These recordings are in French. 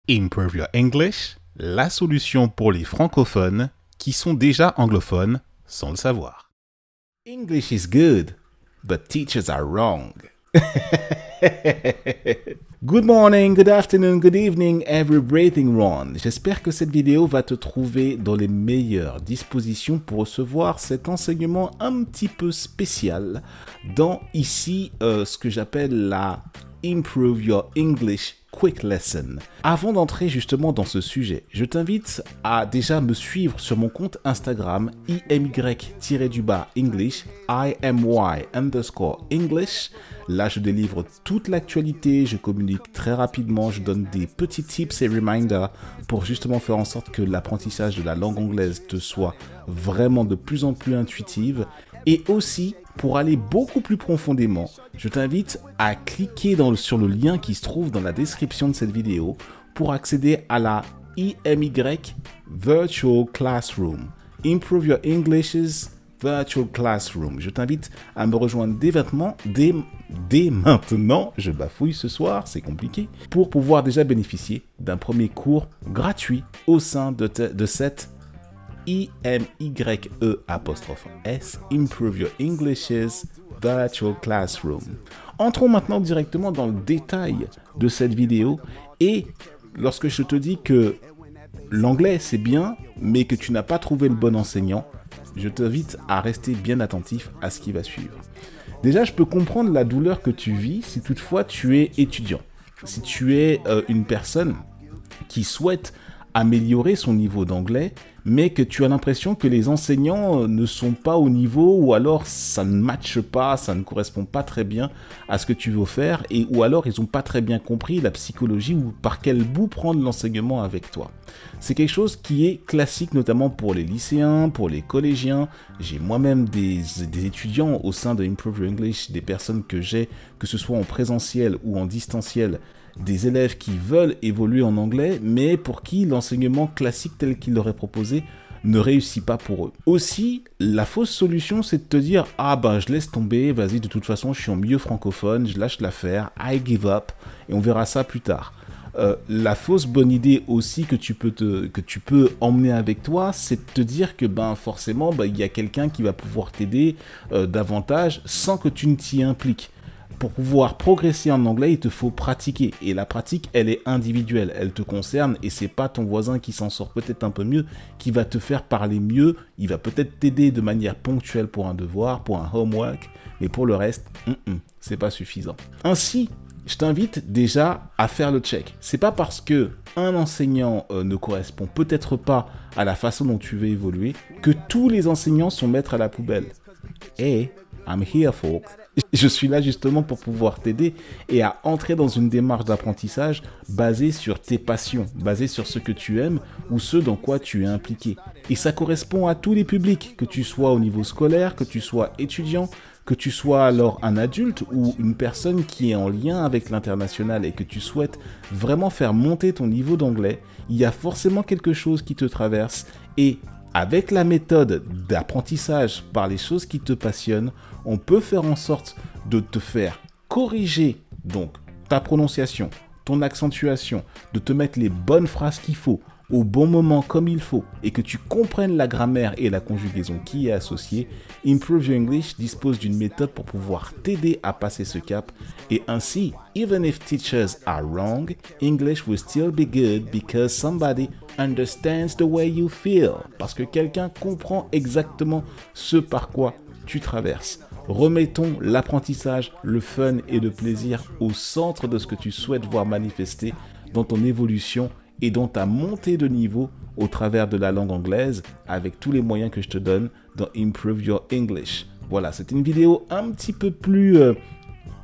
Improve Your English, la solution pour les francophones qui sont déjà anglophones sans le savoir. English is good, but teachers are wrong. Good morning, good afternoon, good evening, every breathing one. J'espère que cette vidéo va te trouver dans les meilleures dispositions pour recevoir cet enseignement un petit peu spécial dans ici ce que j'appelle la Improve Your English Quick Lesson. Avant d'entrer justement dans ce sujet, je t'invite à déjà me suivre sur mon compte Instagram IMY-English, IMY_English. Là, je délivre toute l'actualité, je communique très rapidement, je donne des petits tips et reminders pour justement faire en sorte que l'apprentissage de la langue anglaise te soit vraiment de plus en plus intuitive. Et aussi, pour aller beaucoup plus profondément, je t'invite à cliquer sur le lien qui se trouve dans la description de cette vidéo pour accéder à la IMY Virtual Classroom. Improve Your English's Virtual Classroom. Je t'invite à me rejoindre dès maintenant, je bafouille ce soir, c'est compliqué, pour pouvoir déjà bénéficier d'un premier cours gratuit au sein de cette IMYE''S, Improve Your English's Virtual Classroom. Entrons maintenant directement dans le détail de cette vidéo et lorsque je te dis que l'anglais c'est bien, mais que tu n'as pas trouvé le bon enseignant, je t'invite à rester bien attentif à ce qui va suivre. Déjà, je peux comprendre la douleur que tu vis si toutefois tu es étudiant. Si tu es une personne qui souhaite améliorer son niveau d'anglais, mais que tu as l'impression que les enseignants ne sont pas au niveau, ou alors ça ne matche pas, ça ne correspond pas très bien à ce que tu veux faire, ou alors ils n'ont pas très bien compris la psychologie ou par quel bout prendre l'enseignement avec toi. C'est quelque chose qui est classique notamment pour les lycéens, pour les collégiens. J'ai moi-même des étudiants au sein de Improve Your English, des personnes que j'ai, que ce soit en présentiel ou en distanciel, des élèves qui veulent évoluer en anglais, mais pour qui l'enseignement classique tel qu'il leur est proposé ne réussit pas pour eux. Aussi, la fausse solution, c'est de te dire « Ah ben, je laisse tomber, vas-y, de toute façon, je suis en milieu francophone, je lâche l'affaire, I give up, et on verra ça plus tard. » La fausse bonne idée aussi que tu peux emmener avec toi, c'est de te dire que ben forcément, il y a quelqu'un qui va pouvoir t'aider davantage sans que tu ne t'y impliques. Pour pouvoir progresser en anglais, il te faut pratiquer. Et la pratique, elle est individuelle. Elle te concerne et c'est pas ton voisin qui s'en sort peut-être un peu mieux, qui va te faire parler mieux. Il va peut-être t'aider de manière ponctuelle pour un devoir, pour un homework. Mais pour le reste, c'est pas suffisant. Ainsi, je t'invite déjà à faire le check. C'est pas parce que un enseignant ne correspond peut-être pas à la façon dont tu veux évoluer que tous les enseignants sont maîtres à la poubelle. Hey, I'm here, folks. Je suis là justement pour pouvoir t'aider et à entrer dans une démarche d'apprentissage basée sur tes passions, basée sur ce que tu aimes ou ce dans quoi tu es impliqué. Et ça correspond à tous les publics, que tu sois au niveau scolaire, que tu sois étudiant, que tu sois alors un adulte ou une personne qui est en lien avec l'international et que tu souhaites vraiment faire monter ton niveau d'anglais, il y a forcément quelque chose qui te traverse et avec la méthode d'apprentissage par les choses qui te passionnent, on peut faire en sorte de te faire corriger donc ta prononciation, ton accentuation, de te mettre les bonnes phrases qu'il faut, au bon moment comme il faut, et que tu comprennes la grammaire et la conjugaison qui est associée. Improve Your English dispose d'une méthode pour pouvoir t'aider à passer ce cap, et ainsi, even if teachers are wrong, English will still be good because somebody understands the way you feel. Parce que quelqu'un comprend exactement ce par quoi tu traverses. Remettons l'apprentissage, le fun et le plaisir au centre de ce que tu souhaites voir manifester dans ton évolution et dans ta montée de niveau au travers de la langue anglaise avec tous les moyens que je te donne dans Improve Your English. Voilà, c'est une vidéo un petit peu plus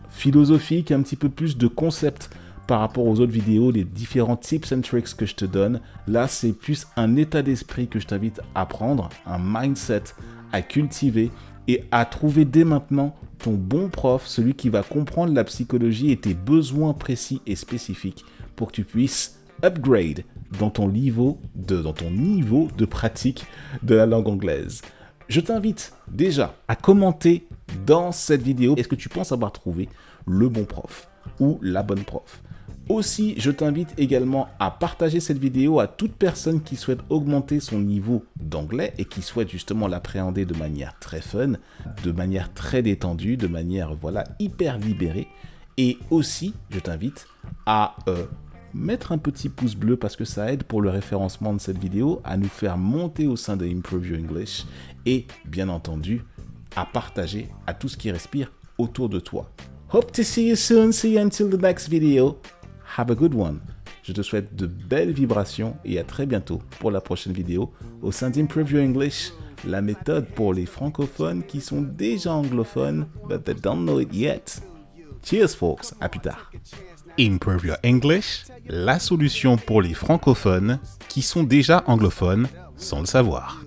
philosophique, un petit peu plus de concept par rapport aux autres vidéos, les différents tips and tricks que je te donne. Là, c'est plus un état d'esprit que je t'invite à prendre, un mindset à cultiver et à trouver dès maintenant ton bon prof, celui qui va comprendre la psychologie et tes besoins précis et spécifiques pour que tu puisses upgrade dans ton niveau de pratique de la langue anglaise. Je t'invite déjà à commenter dans cette vidéo. Est-ce que tu penses avoir trouvé le bon prof ou la bonne prof? Aussi, je t'invite également à partager cette vidéo à toute personne qui souhaite augmenter son niveau d'anglais et qui souhaite justement l'appréhender de manière très fun, de manière très détendue, de manière voilà hyper libérée. Et aussi, je t'invite à mettre un petit pouce bleu parce que ça aide pour le référencement de cette vidéo, à nous faire monter au sein de Improve Your English et bien entendu à partager à tout ce qui respire autour de toi. Hope to see you soon. See you until the next video. Have a good one. Je te souhaite de belles vibrations et à très bientôt pour la prochaine vidéo au sein d'Improve Your English, la méthode pour les francophones qui sont déjà anglophones but they don't know it yet. Cheers folks, à plus tard. Improve Your English, la solution pour les francophones qui sont déjà anglophones sans le savoir.